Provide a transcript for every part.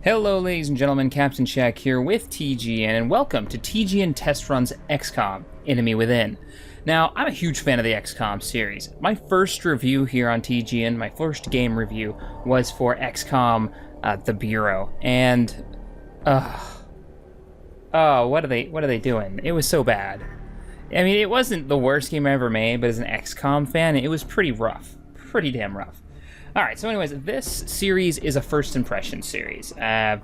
Hello ladies and gentlemen, CaptainShack here with TGN, and welcome to TGN Test Run's XCom, Enemy Within. Now, I'm a huge fan of the XCom series. My first review here on TGN, my first game review, was for XCom, The Bureau, and, what are they doing? It was so bad. I mean, it wasn't the worst game I ever made, but as an XCom fan, it was pretty rough. Pretty damn rough. Alright, so anyways, this series is a first impression series,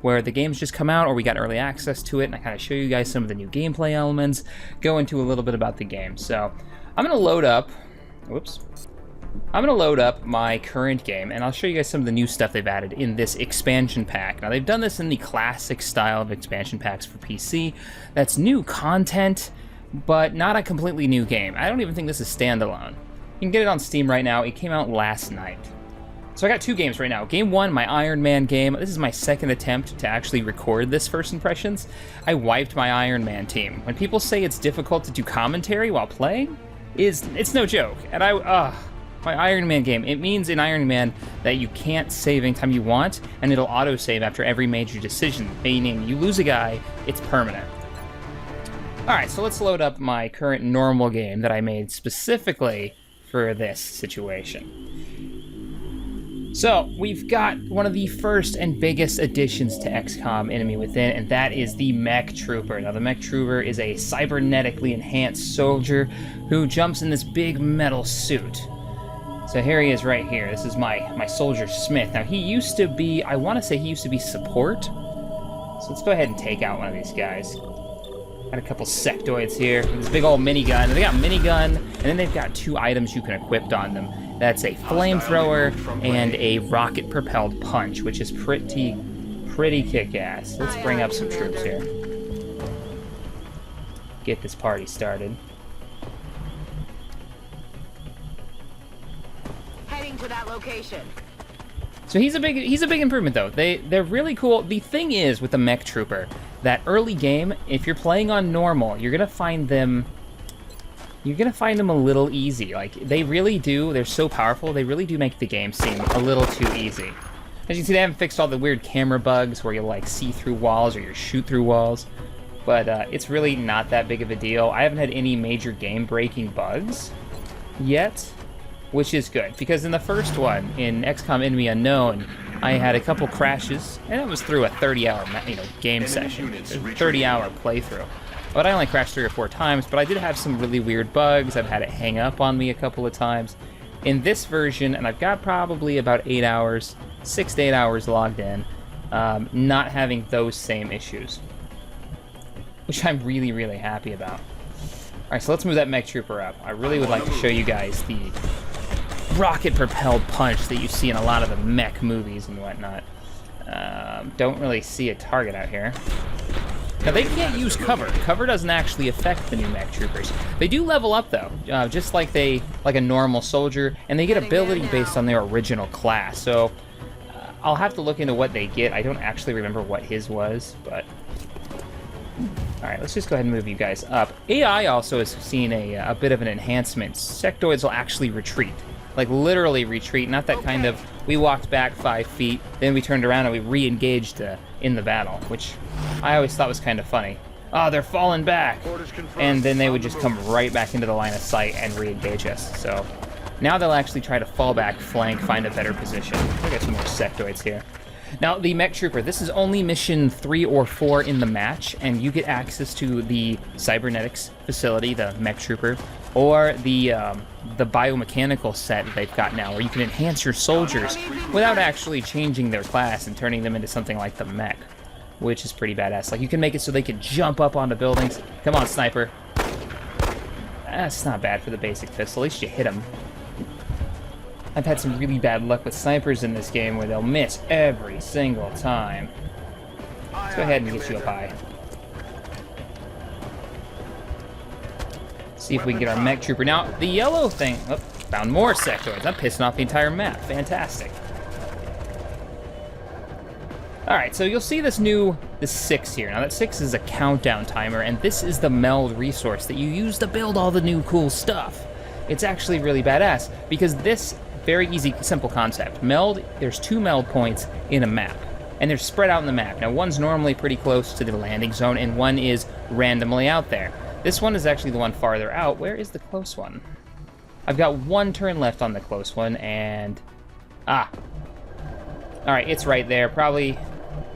where the game's just come out, or we got early access to it, and I kind of show you guys some of the new gameplay elements, go into a little bit about the game. So, I'm going to load up, my current game, and I'll show you guys some of the new stuff they've added in this expansion pack. Now, they've done this in the classic style of expansion packs for PC. That's new content, but not a completely new game. I don't even think this is standalone. You can get it on Steam right now. It came out last night. So I got two games right now. Game one, my Iron Man game. This is my second attempt to actually record this first impressions. I wiped my Iron Man team. When people say it's difficult to do commentary while playing, it's no joke. And my Iron Man game, it means in Iron Man that you can't save anytime you want, and it'll auto-save after every major decision, meaning you lose a guy, it's permanent. Alright, so let's load up my current normal game that I made specifically for this situation. So, we've got one of the first and biggest additions to XCOM Enemy Within, and that is the Mech Trooper. Now, the Mech Trooper is a cybernetically enhanced soldier who jumps in this big metal suit. So here he is right here. This is my Soldier Smith. Now, he used to be, I want to say he used to be support. So let's go ahead and take out one of these guys. Got a couple sectoids here. This big old minigun. They got minigun, and then they've got two items you can equip on them. That's a flamethrower and a rocket-propelled punch, which is pretty kick-ass. Let's bring up some troops here. Get this party started. Heading to that location. So he's a big improvement though. They're really cool. The thing is with the Mech Trooper, that early game, if you're playing on normal, you're gonna find them a little easy. Like, they really do, they're so powerful, they really do make the game seem a little too easy. As you can see, they haven't fixed all the weird camera bugs where you like see through walls or you shoot through walls, but it's really not that big of a deal. I haven't had any major game-breaking bugs yet, which is good, because in the first one, in XCOM Enemy Unknown, I had a couple crashes, and it was through a 30-hour game session, 30-hour playthrough. But I only crashed 3 or 4 times, but I did have some really weird bugs. I've had it hang up on me a couple of times. In this version, and I've got probably about 8 hours, 6 to 8 hours logged in, not having those same issues, which I'm really happy about. Alright, so let's move that Mech Trooper up. I really would like to show you guys the rocket-propelled punch that you see in a lot of the mech movies and whatnot. Don't really see a target out here. Now, they can't use cover. Cover doesn't actually affect the new Mech Troopers. They do level up, though, just like a normal soldier, and they get ability based on their original class. So, I'll have to look into what they get. I don't actually remember what his was, but... Alright, let's just go ahead and move you guys up. AI also has seen a bit of an enhancement. Sectoids will actually retreat. Like, literally retreat, not that kind of, we walked back 5 feet, then we turned around and we re-engaged in the battle, which I always thought was kind of funny. Oh, they're falling back! And then they would just come right back into the line of sight and re-engage us. So, now they'll actually try to fall back, flank, find a better position. We got some more sectoids here. Now, the Mech Trooper, this is only mission 3 or 4 in the match, and you get access to the cybernetics facility, the Mech Trooper, or the biomechanical set that they've got now, where you can enhance your soldiers without actually changing their class and turning them into something like the mech, which is pretty badass. Like, you can make it so they can jump up onto buildings. Come on, sniper. That's not bad for the basic pistol. At least you hit them. I've had some really bad luck with snipers in this game where they'll miss every single time. Let's go ahead and get you up high. See if we can get our Mech Trooper. Now, the yellow thing... Oh, found more sectoids. I'm pissing off the entire map. Fantastic. Alright, so you'll see this 6 here. Now, that 6 is a countdown timer, and this is the meld resource that you use to build all the new cool stuff. It's actually really badass, because this... Very easy, simple concept. Meld, there's 2 meld points in a map. and they're spread out in the map. Now, one's normally pretty close to the landing zone, and one is randomly out there. This one is actually the one farther out. Where is the close one? I've got 1 turn left on the close one, and... Ah. Alright, it's right there. Probably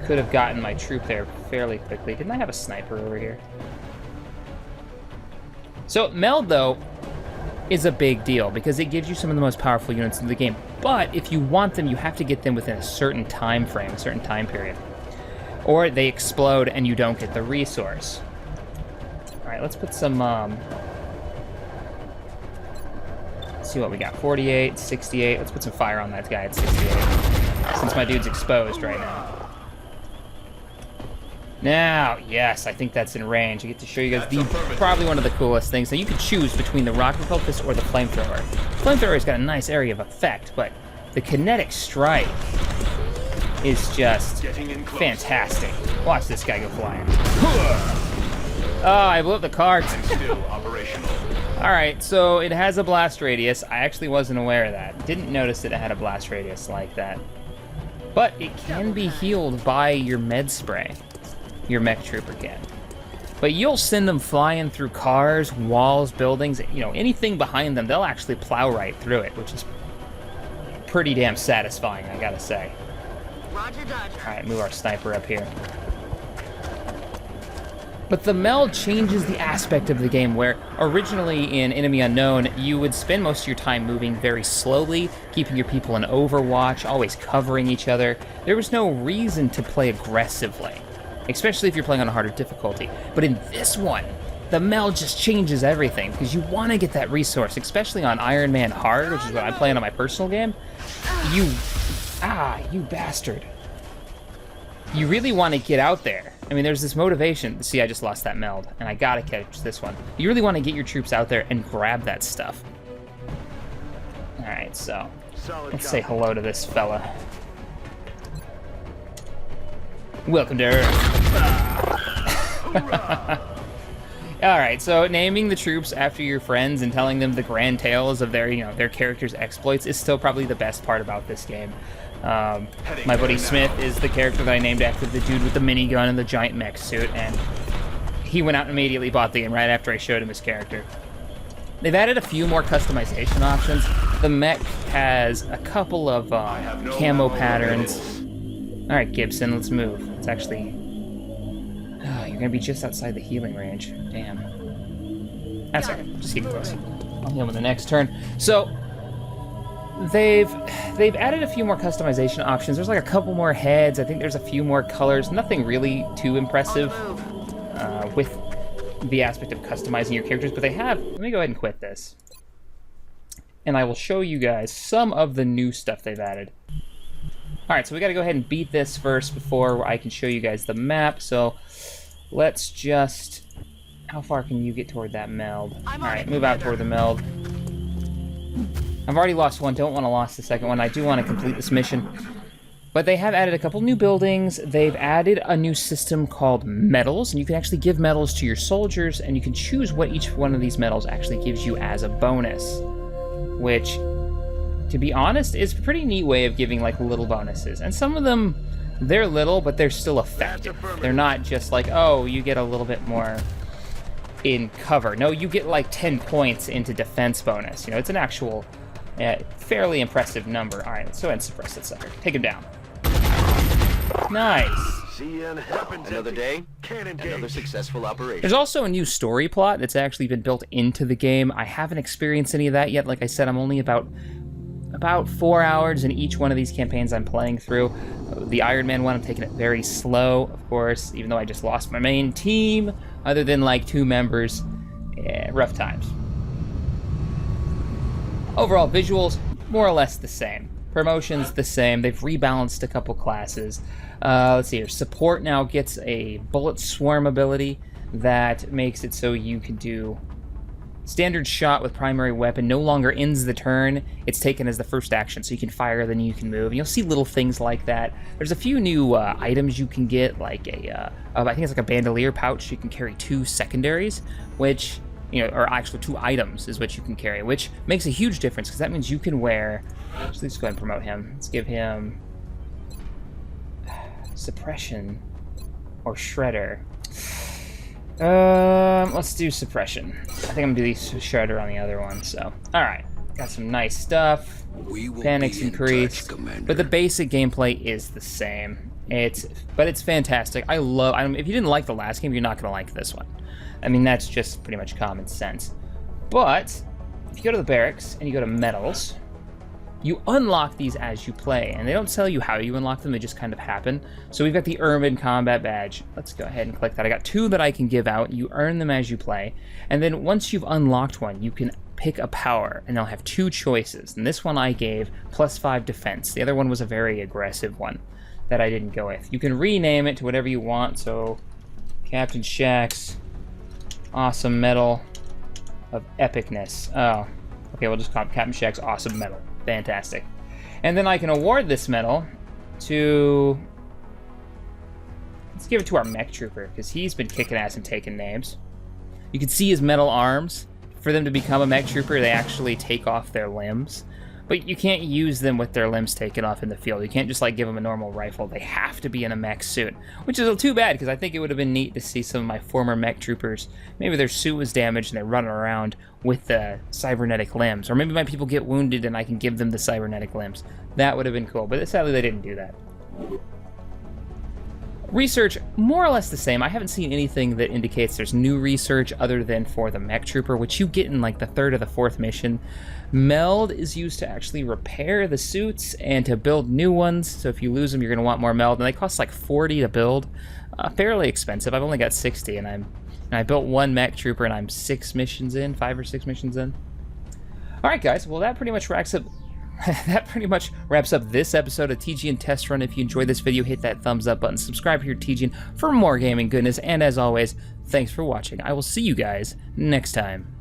could have gotten my troop there fairly quickly. Didn't I have a sniper over here? So, meld, though, is a big deal, because it gives you some of the most powerful units in the game. But if you want them, you have to get them within a certain time frame, a certain time period. Or they explode and you don't get the resource. Alright, let's put some... Let's see what we got. 48, 68. Let's put some fire on that guy at 68. Since my dude's exposed right now. Now, yes, I think that's in range. I get to show you guys probably one of the coolest things. Now, you can choose between the rocket focus or the flamethrower. Flamethrower's got a nice area of effect, but the kinetic strike is just fantastic. Watch this guy go flying. Oh, I blew up the cart. Alright, so it has a blast radius. I actually wasn't aware of that. Didn't notice that it had a blast radius like that. But it can be healed by your med spray. Your mech trooper can. But you'll send them flying through cars, walls, buildings, you know, anything behind them, they'll actually plow right through it, which is pretty damn satisfying, I gotta say. Roger, Dodger. Alright, move our sniper up here. But the meld changes the aspect of the game where originally in Enemy Unknown, you would spend most of your time moving very slowly, keeping your people in overwatch, always covering each other. There was no reason to play aggressively, especially if you're playing on a harder difficulty. But in this one, the meld just changes everything, because you want to get that resource, especially on Iron Man Hard, which is what I'm playing on my personal game. You bastard. You really want to get out there. I mean, there's this motivation. See, I just lost that meld, and I gotta catch this one. You really want to get your troops out there and grab that stuff. Alright, so let's say hello to this fella. Welcome to Earth. Alright, so naming the troops after your friends and telling them the grand tales of their, you know, their characters' exploits is still probably the best part about this game. My buddy Smith is the character that I named after the dude with the minigun and the giant mech suit, and he went out and immediately bought the game right after I showed him his character. They've added a few more customization options. The mech has a couple of camo patterns. Alright, Gibson, let's move. It's actually... Oh, you're gonna be just outside the healing range. Damn. That's okay. Just keep close. I'll heal him in the next turn. So, they've added a few more customization options. There's like a couple more heads. I think there's a few more colors. Nothing really too impressive with the aspect of customizing your characters, but they have... Let me go ahead and quit this. And I will show you guys some of the new stuff they've added. Alright, so we gotta go ahead and beat this first before I can show you guys the map, so let's just... How far can you get toward that meld? Alright, move out toward the meld. I've already lost one, don't want to lose the second one. I do want to complete this mission. But they have added a couple new buildings. They've added a new system called medals, and you can actually give medals to your soldiers, and you can choose what each one of these medals actually gives you as a bonus. Which, to be honest, is a pretty neat way of giving, like, little bonuses. And some of them, they're little, but they're still effective. They're not just like, oh, you get a little bit more in cover. No, you get, like, 10 points into defense bonus. You know, it's an actual... fairly impressive number. Alright, let's go ahead and suppress that sucker. Take him down. Nice. Another day, another successful operation. There's also a new story plot that's actually been built into the game. I haven't experienced any of that yet. Like I said, I'm only about 4 hours in each one of these campaigns I'm playing through. The Iron Man one, I'm taking it very slow, of course, even though I just lost my main team. Other than, like, 2 members. Yeah, rough times. Overall, visuals, more or less the same. Promotions, the same. They've rebalanced a couple classes. Let's see here. Support now gets a bullet swarm ability that makes it so you can do standard shot with primary weapon. No longer ends the turn. It's taken as the first action, so you can fire, then you can move. And you'll see little things like that. There's a few new items you can get, like I think it's like a bandolier pouch. You can carry 2 secondaries, which... You know, or actually 2 items is what you can carry, which makes a huge difference, because that means you can wear... Let's go ahead and promote him. Let's give him... Suppression or Shredder. Let's do Suppression. I think I'm gonna do the Shredder on the other one, so. Alright, got some nice stuff. Panics increased, but the basic gameplay is the same. But it's fantastic. If you didn't like the last game, you're not gonna like this one. I mean, that's just pretty much common sense. But, if you go to the barracks and you go to medals, you unlock these as you play, and they don't tell you how you unlock them, they just kind of happen. So we've got the Ermine Combat Badge. Let's go ahead and click that. I got 2 that I can give out. You earn them as you play, and then once you've unlocked one, you can pick a power, and they'll have 2 choices. And this one I gave +5 defense. The other one was a very aggressive one that I didn't go with. You can rename it to whatever you want, so CaptainShack's Awesome Medal of Epicness. Oh, okay, we'll just call it CaptainShack's Awesome Medal. Fantastic. And then I can award this medal to... Let's give it to our mech trooper, because he's been kicking ass and taking names. You can see his metal arms. For them to become a mech trooper, they actually take off their limbs. But you can't use them with their limbs taken off in the field. You can't just like give them a normal rifle. They have to be in a mech suit, which is too bad because I think it would have been neat to see some of my former mech troopers. Maybe their suit was damaged and they're running around with the cybernetic limbs. Or maybe my people get wounded and I can give them the cybernetic limbs. That would have been cool, but sadly they didn't do that. Research, more or less the same. I haven't seen anything that indicates there's new research other than for the mech trooper, which you get in like the 3rd or the 4th mission. Meld is used to actually repair the suits and to build new ones, so if you lose them, you're going to want more meld, and they cost like 40 to build. Fairly expensive. I've only got 60, and I built 1 mech trooper, and I'm 5 or 6 missions in. Alright guys, well that pretty much wraps up this episode of TGN Test Run. If you enjoyed this video, hit that thumbs up button, subscribe here to TGN for more gaming goodness, and as always, thanks for watching. I will see you guys next time.